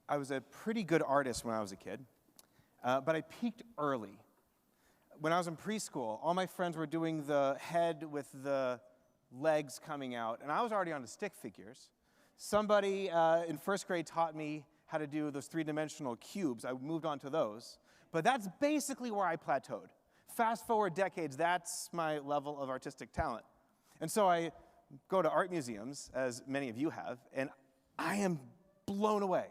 I was a pretty good artist when I was a kid, but I peaked early. When I was in preschool, all my friends were doing the head with the legs coming out, and I was already on the stick figures. Somebody in first grade taught me how to do those three-dimensional cubes. I moved on to those. But that's basically where I plateaued. Fast forward decades, that's my level of artistic talent. And so I go to art museums, as many of you have, and I am blown away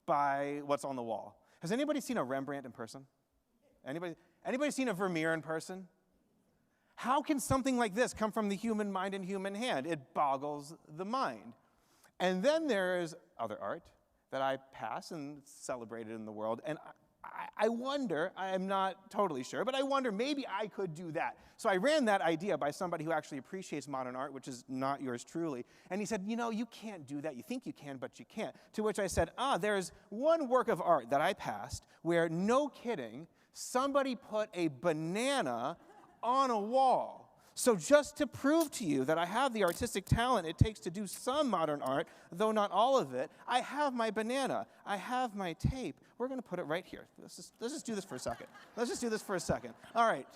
by what's on the wall. Has anybody seen a Rembrandt in person? Anybody seen a Vermeer in person? How can something like this come from the human mind and human hand? It boggles the mind. And then there's other art that I pass and celebrated in the world, and I wonder, I'm not totally sure, but I wonder maybe I could do that. So I ran that idea by somebody who actually appreciates modern art, which is not yours truly. And he said, you can't do that. You think you can, but you can't. To which I said, there's one work of art that I passed where, no kidding, somebody put a banana on a wall. So just to prove to you that I have the artistic talent it takes to do some modern art, though not all of it, I have my banana. I have my tape. We're going to put it right here. Let's just do this for a second. All right.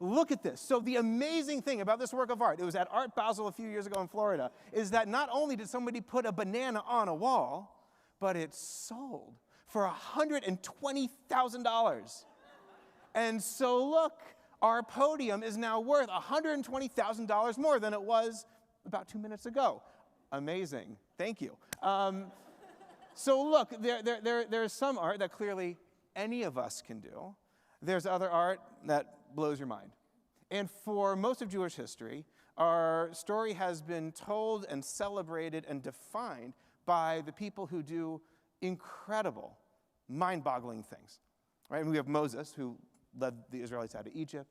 Look at this. So the amazing thing about this work of art, it was at Art Basel a few years ago in Florida, is that not only did somebody put a banana on a wall, but it sold for $120,000. And so look, our podium is now worth $120,000 more than it was about 2 minutes ago. Amazing. Thank you. So look, there's some art that clearly any of us can do. There's other art that blows your mind. And for most of Jewish history, our story has been told and celebrated and defined by the people who do incredible, mind-boggling things. Right? And we have Moses, who led the Israelites out of Egypt.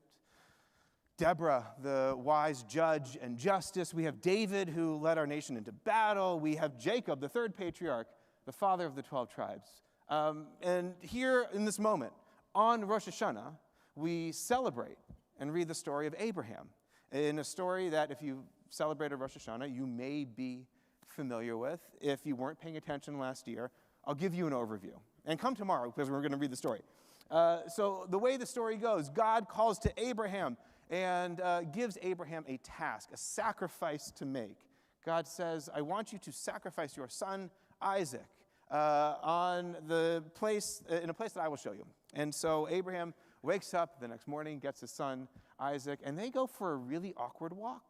Deborah, the wise judge and justice. We have David, who led our nation into battle. We have Jacob, the third patriarch, the father of the 12 tribes. And here in this moment, on Rosh HaShanah, we celebrate and read the story of Abraham, in a story that if you celebrated Rosh Hashanah, you may be familiar with. If you weren't paying attention last year, I'll give you an overview. And come tomorrow, because we're going to read the story. So the way the story goes, God calls to Abraham and gives Abraham a task, a sacrifice to make. God says, I want you to sacrifice your son Isaac in a place that I will show you. And so Abraham wakes up the next morning, gets his son Isaac, and they go for a really awkward walk.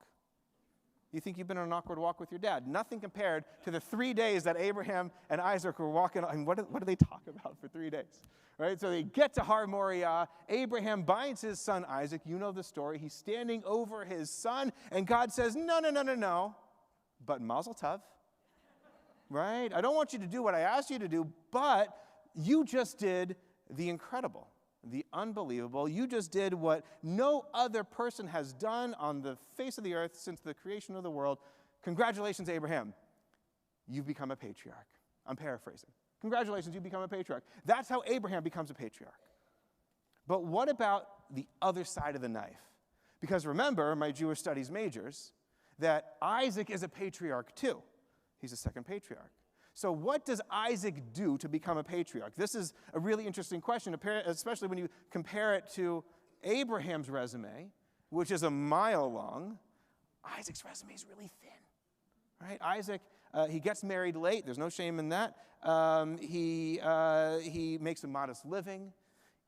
You think you've been on an awkward walk with your dad? Nothing compared to the 3 days that Abraham and Isaac were walking. I mean, what do they talk about for 3 days? Right? So they get to Har Moriah. Abraham binds his son Isaac. You know the story. He's standing over his son, and God says, no, but mazel tov. Right? I don't want you to do what I asked you to do, but you just did the incredible, the unbelievable. You just did what no other person has done on the face of the earth since the creation of the world. Congratulations, Abraham. You've become a patriarch. I'm paraphrasing. Congratulations, you become a patriarch. That's how Abraham becomes a patriarch. But what about the other side of the knife? Because remember, my Jewish studies majors, that Isaac is a patriarch too. He's a second patriarch. So what does Isaac do to become a patriarch? This is a really interesting question, especially when you compare it to Abraham's resume, which is a mile long. Isaac's resume is really thin, right? Isaac, he gets married late. There's no shame in that. He makes a modest living.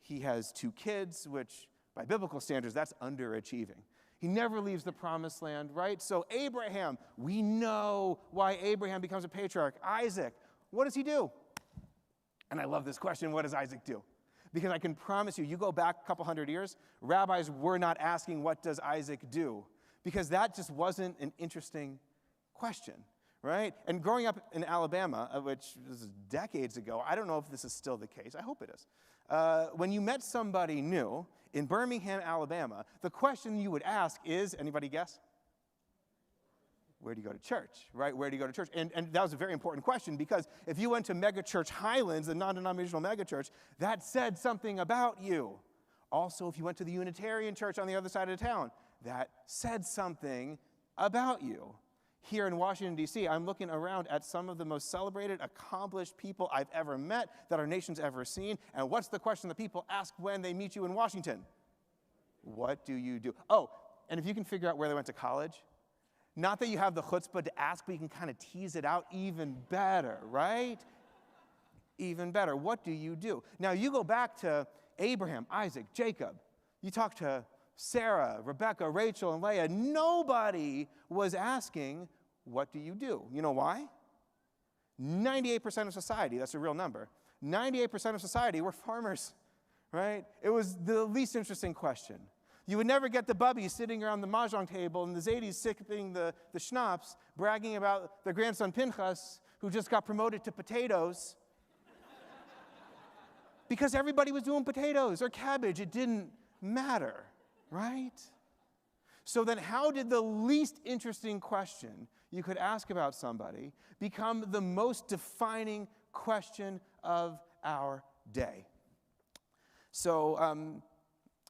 He has 2 kids, which by biblical standards, that's underachieving. He never leaves the promised land, right? So Abraham, we know why Abraham becomes a patriarch. Isaac, what does he do? And I love this question, what does Isaac do? Because I can promise you, you go back a couple hundred years, rabbis were not asking, what does Isaac do? Because that just wasn't an interesting question, right? And growing up in Alabama, which was decades ago, I don't know if this is still the case. I hope it is. When you met somebody new in Birmingham, Alabama, the question you would ask is, anybody guess? Where do you go to church, right? Where do you go to church? And that was a very important question, because if you went to Megachurch Highlands, the non-denominational megachurch, that said something about you. Also, if you went to the Unitarian church on the other side of town, that said something about you. Here in Washington, D.C., I'm looking around at some of the most celebrated, accomplished people I've ever met, that our nation's ever seen. And what's the question that people ask when they meet you in Washington? What do you do? Oh, and if you can figure out where they went to college, not that you have the chutzpah to ask, but you can kind of tease it out, even better, right? Even better. What do you do? Now, you go back to Abraham, Isaac, Jacob. You talk to Sarah, Rebecca, Rachel, and Leah. Nobody was asking, what do you do? You know why? 98% of society, that's a real number, 98% of society were farmers, right? It was the least interesting question. You would never get the bubbies sitting around the mahjong table and the Zadis sipping the schnapps, bragging about their grandson Pinchas, who just got promoted to potatoes, because everybody was doing potatoes or cabbage. It didn't matter, right? So then how did the least interesting question you could ask about somebody become the most defining question of our day? So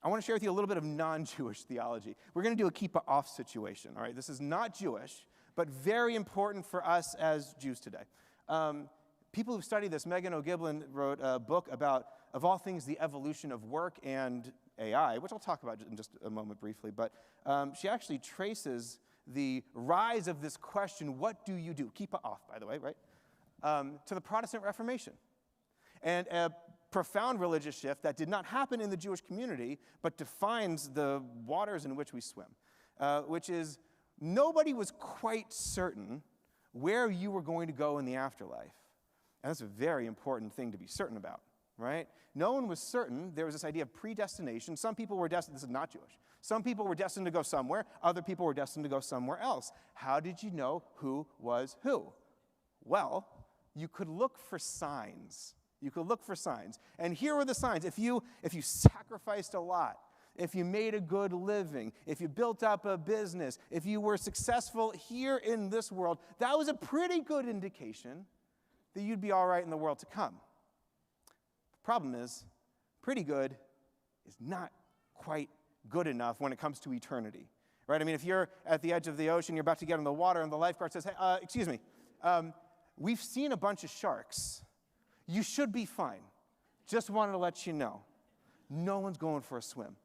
I want to share with you a little bit of non-Jewish theology. We're going to do a keep off situation, all right? This is not Jewish, but very important for us as Jews today. People who've studied this, Megan O'Giblin wrote a book about, of all things, the evolution of work and AI, which I'll talk about in just a moment briefly, but she actually traces the rise of this question, what do you do? Keep off, by the way, right? To the Protestant Reformation. And a profound religious shift that did not happen in the Jewish community, but defines the waters in which we swim, which is nobody was quite certain where you were going to go in the afterlife. And that's a very important thing to be certain about, right? No one was certain. There was this idea of predestination. Some people were destined, this is not Jewish. Some people were destined to go somewhere. Other people were destined to go somewhere else. How did you know who was who? Well, you could look for signs. You could look for signs. And here were the signs. If you sacrificed a lot, if you made a good living, if you built up a business, if you were successful here in this world, that was a pretty good indication that you'd be all right in the world to come. The problem is, pretty good is not quite good enough when it comes to eternity, right? I mean, if you're at the edge of the ocean, you're about to get in the water, and the lifeguard says, hey, excuse me, we've seen a bunch of sharks. You should be fine. Just wanted to let you know. No one's going for a swim,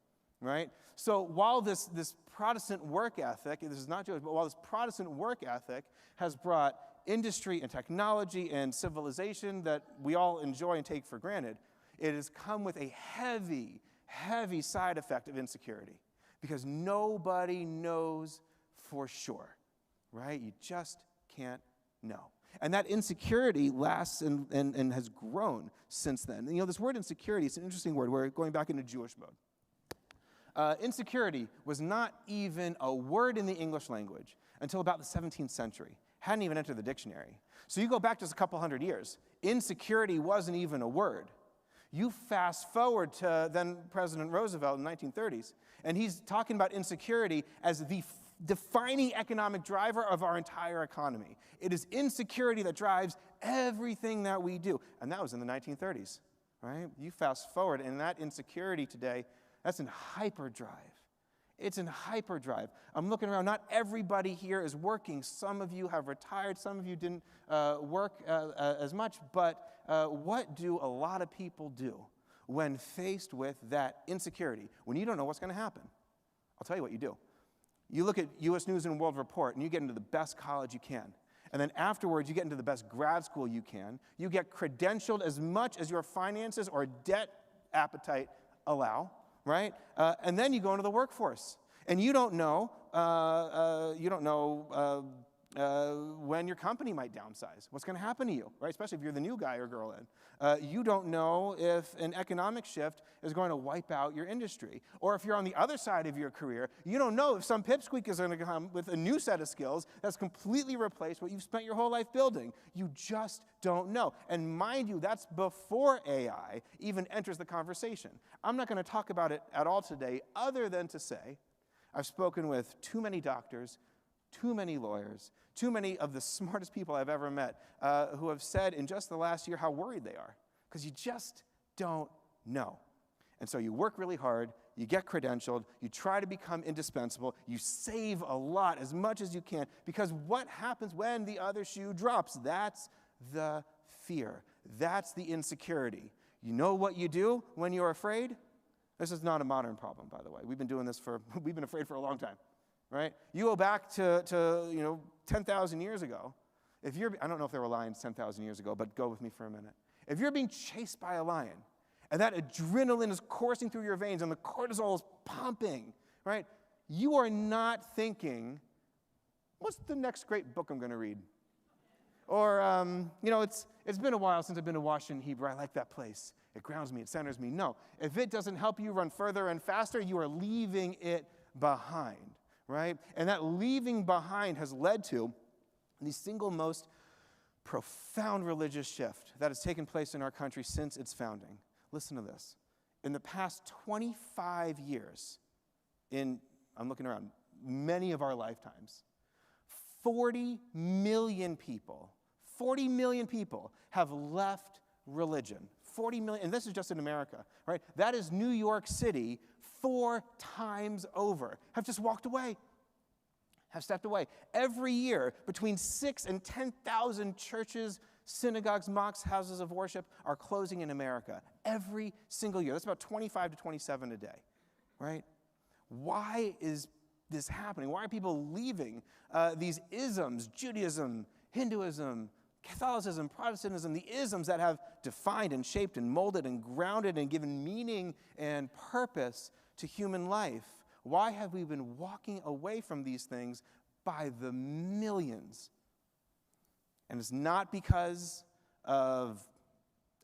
right? So while this Protestant work ethic, this is not Jewish, but while this Protestant work ethic has brought industry and technology and civilization that we all enjoy and take for granted, it has come with a heavy, heavy side effect of insecurity, because nobody knows for sure, right? You just can't know. And that insecurity lasts and has grown since then. You know, this word insecurity, it's an interesting word. We're going back into Jewish mode. Insecurity was not even a word in the English language until about the 17th century. Hadn't even entered the dictionary. So you go back just a couple hundred years. Insecurity wasn't even a word. You fast forward to then President Roosevelt in the 1930s, and he's talking about insecurity as the defining economic driver of our entire economy. It is insecurity that drives everything that we do. And that was in the 1930s, right? You fast forward, and that insecurity today, that's in hyperdrive. It's in hyperdrive. I'm looking around. Not everybody here is working. Some of you have retired. Some of you didn't work as much. But what do a lot of people do when faced with that insecurity, when you don't know what's going to happen? I'll tell you what you do. You look at U.S. News and World Report, and you get into the best college you can. And then afterwards, you get into the best grad school you can. You get credentialed as much as your finances or debt appetite allow, right? And then you go into the workforce. And you don't know when your company might downsize. What's going to happen to you, right? Especially if you're the new guy or girl in. You don't know if an economic shift is going to wipe out your industry. Or if you're on the other side of your career, you don't know if some pipsqueak is going to come with a new set of skills that's completely replaced what you've spent your whole life building. You just don't know. And mind you, that's before AI even enters the conversation. I'm not going to talk about it at all today, other than to say I've spoken with too many doctors, too many lawyers, too many of the smartest people I've ever met who have said in just the last year how worried they are, because you just don't know. And so you work really hard, you get credentialed, you try to become indispensable, you save a lot, as much as you can, because what happens when the other shoe drops? That's the fear. That's the insecurity. You know what you do when you're afraid? This is not a modern problem, by the way. We've been afraid for a long time, right? You go back to 10,000 years ago. I don't know if there were lions 10,000 years ago, but go with me for a minute. If you're being chased by a lion, and that adrenaline is coursing through your veins, and the cortisol is pumping, right? You are not thinking, what's the next great book I'm going to read? Or, it's been a while since I've been to Washington, Hebrew. I like that place. It grounds me. It centers me. No. If it doesn't help you run further and faster, you are leaving it behind, right? And that leaving behind has led to the single most profound religious shift that has taken place in our country since its founding. Listen to this. In the past 25 years, I'm looking around, many of our lifetimes, 40 million people have left religion. 40 million, and this is just in America, right? That is New York City 4 times over, have just walked away, have stepped away. Every year, between 6,000 and 10,000 churches, synagogues, mosques, houses of worship are closing in America every single year. That's about 25 to 27 a day, right? Why is this happening? Why are people leaving these isms, Judaism, Hinduism, Catholicism, Protestantism, the isms that have defined and shaped and molded and grounded and given meaning and purpose to human life? Why have we been walking away from these things by the millions? And it's not because of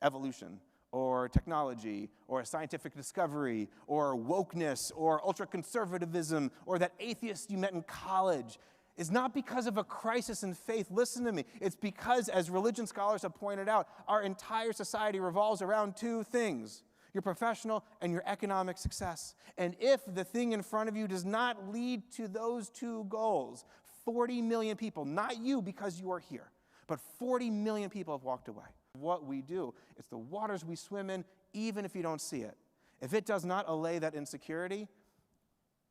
evolution or technology or scientific discovery or wokeness or ultra-conservatism or that atheist you met in college. It's not because of a crisis in faith. Listen to me. It's because, as religion scholars have pointed out, our entire society revolves around 2 things: your professional and your economic success. And if the thing in front of you does not lead to those 2 goals, 40 million people, not you because you are here, but 40 million people have walked away. What we do, it's the waters we swim in, even if you don't see it. If it does not allay that insecurity,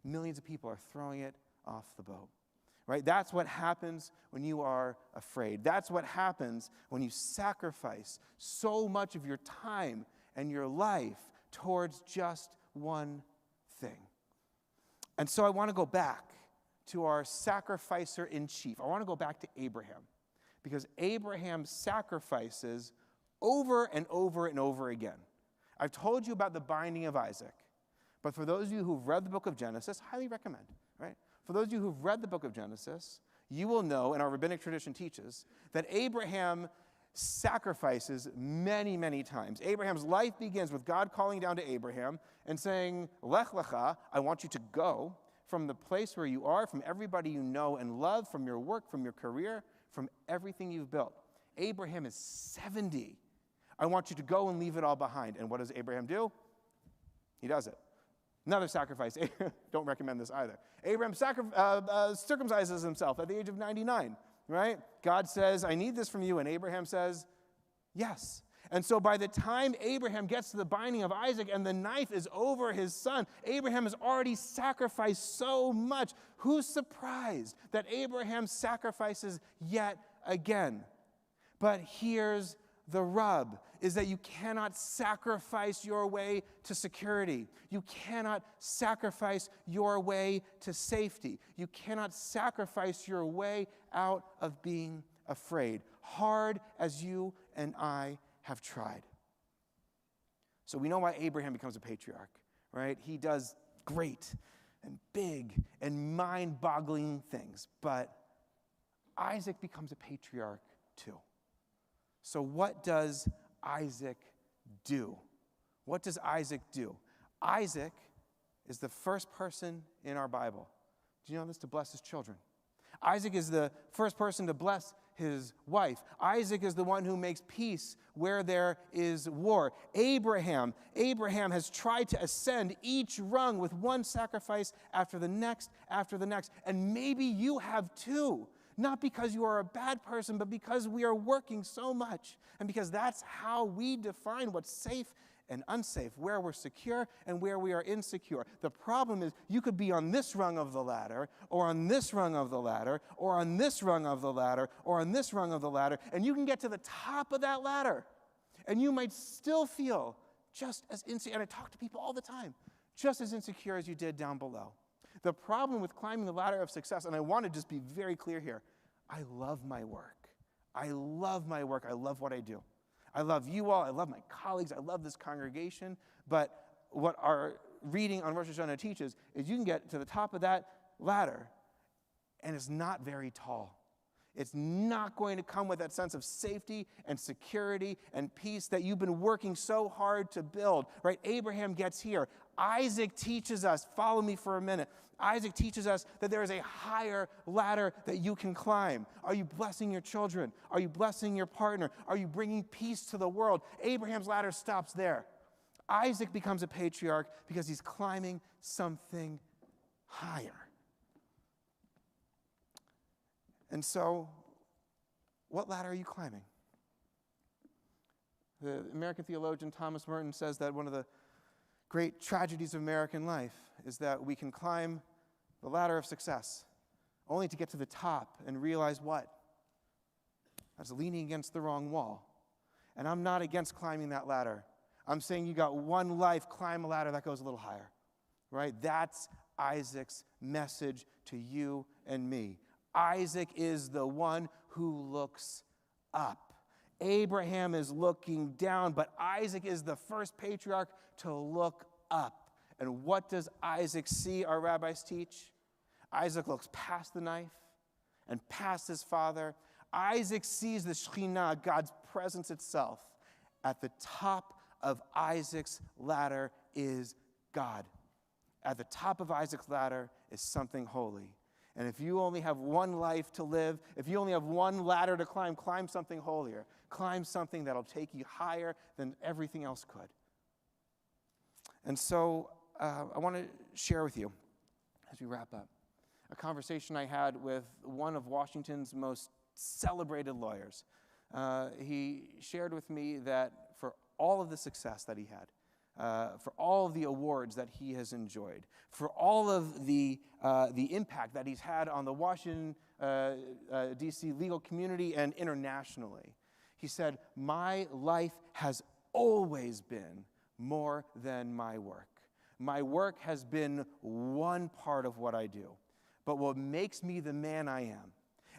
millions of people are throwing it off the boat. Right? That's what happens when you are afraid. That's what happens when you sacrifice so much of your time and your life towards just one thing. And so I want to go back to our sacrificer in chief. I want to go back to Abraham, because Abraham sacrifices over and over and over again. I've told you about the binding of Isaac, but for those of you who've read the book of Genesis, highly recommend, right? For those of you who've read the book of Genesis, you will know, and our rabbinic tradition teaches, that Abraham sacrifices many, many times. Abraham's life begins with God calling down to Abraham and saying, Lech lecha, I want you to go from the place where you are, from everybody you know and love, from your work, from your career, from everything you've built. Abraham is 70. I want you to go and leave it all behind. And what does Abraham do? He does it. Another sacrifice. Don't recommend this either. Abraham circumcises himself at the age of 99, right? God says, I need this from you. And Abraham says, yes. And so by the time Abraham gets to the binding of Isaac and the knife is over his son, Abraham has already sacrificed so much. Who's surprised that Abraham sacrifices yet again? But here's the rub, is that you cannot sacrifice your way to security. You cannot sacrifice your way to safety. You cannot sacrifice your way out of being afraid, hard as you and I have tried. So we know why Abraham becomes a patriarch, right? He does great and big and mind-boggling things, but Isaac becomes a patriarch too. So what does Isaac do? What does Isaac do? Isaac is the first person in our Bible, do you know this, to bless his children. Isaac is the first person to bless his wife. Isaac is the one who makes peace where there is war. Abraham has tried to ascend each rung with one sacrifice after the next, and maybe you have too. Not because you are a bad person, but because we are working so much, and because that's how we define what's safe and unsafe, where we're secure and where we are insecure. The problem is you could be on this rung of the ladder, or on this rung of the ladder, or on this rung of the ladder, or on this rung of the ladder, and you can get to the top of that ladder, and you might still feel just as insecure, and I talk to people all the time, just as insecure as you did down below. The problem with climbing the ladder of success, and I want to just be very clear here, I love my work. I love my work. I love what I do. I love you all. I love my colleagues. I love this congregation. But what our reading on Rosh HaShanah teaches is you can get to the top of that ladder, and it's not very tall. It's not going to come with that sense of safety and security and peace that you've been working so hard to build, right? Abraham gets here. Isaac teaches us, follow me for a minute. Isaac teaches us that there is a higher ladder that you can climb. Are you blessing your children? Are you blessing your partner? Are you bringing peace to the world? Abraham's ladder stops there. Isaac becomes a patriarch because he's climbing something higher. And so, what ladder are you climbing? The American theologian Thomas Merton says that one of the great tragedies of American life is that we can climb the ladder of success only to get to the top and realize what? That's leaning against the wrong wall. And I'm not against climbing that ladder. I'm saying you got one life, climb a ladder that goes a little higher, right? That's Isaac's message to you and me. Isaac is the one who looks up. Abraham is looking down, but Isaac is the first patriarch to look up. And what does Isaac see, our rabbis teach? Isaac looks past the knife and past his father. Isaac sees the Shekhinah, God's presence itself. At the top of Isaac's ladder is God. At the top of Isaac's ladder is something holy. And if you only have one life to live, if you only have one ladder to climb, climb something holier. Climb something that'll take you higher than everything else could. And so I want to share with you, as we wrap up, a conversation I had with one of Washington's most celebrated lawyers. He shared with me that for all of the success that he had, for all of the awards that he has enjoyed, for all of the impact that he's had on the Washington, D.C. legal community and internationally, he said, my life has always been more than my work. My work has been one part of what I do. But what makes me the man I am,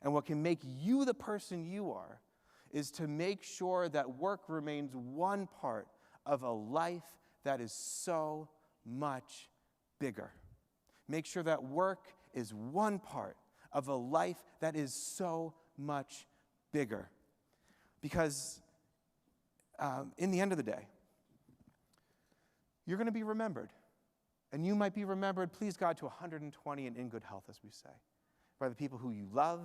and what can make you the person you are, is to make sure that work remains one part of a life that is so much bigger. Make sure that work is one part of a life that is so much bigger. Because in the end of the day, you're going to be remembered. And you might be remembered, please God, to 120 and in good health, as we say, by the people who you love,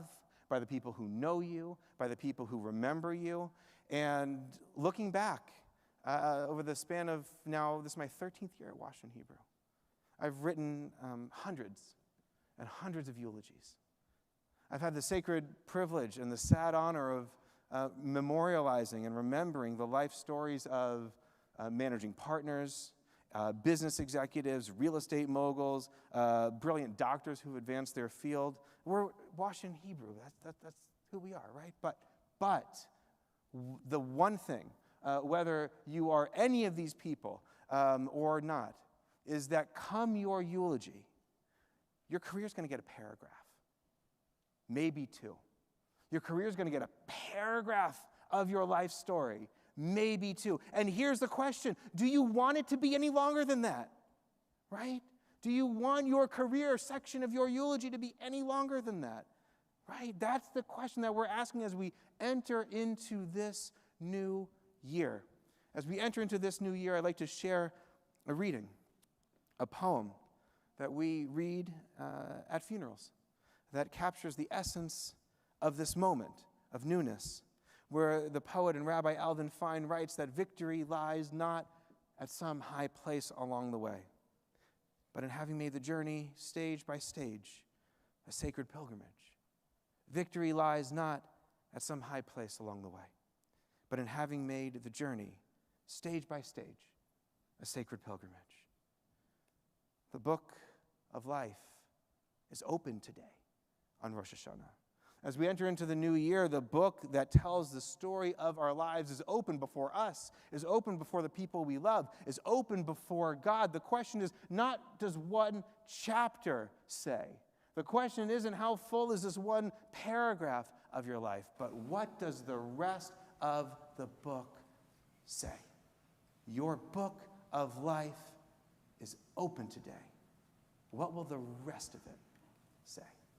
by the people who know you, by the people who remember you. And looking back over the span of now, this is my 13th year at Washington Hebrew, I've written hundreds and hundreds of eulogies. I've had the sacred privilege and the sad honor of memorializing and remembering the life stories of managing partners, business executives, real estate moguls, brilliant doctors who advanced their field. We're Washington Hebrew. That's who we are, right? But the one thing, whether you are any of these people or not, is that come your eulogy, your career is going to get a paragraph, maybe two. Your career is going to get a paragraph of your life story, maybe two. And here's the question. Do you want it to be any longer than that? Right? Do you want your career section of your eulogy to be any longer than that? Right? That's the question that we're asking as we enter into this new year. As we enter into this new year, I'd like to share a reading, a poem that we read at funerals that captures the essence of this moment of newness, where the poet and Rabbi Alvin Fine writes that victory lies not at some high place along the way, but in having made the journey stage by stage, a sacred pilgrimage. Victory lies not at some high place along the way, but in having made the journey stage by stage, a sacred pilgrimage. The book of life is open today on Rosh Hashanah. As we enter into the new year, the book that tells the story of our lives is open before us, is open before the people we love, is open before God. The question is not, does one chapter say? The question isn't, how full is this one paragraph of your life? But what does the rest of the book say? Your book of life is open today. What will the rest of it say?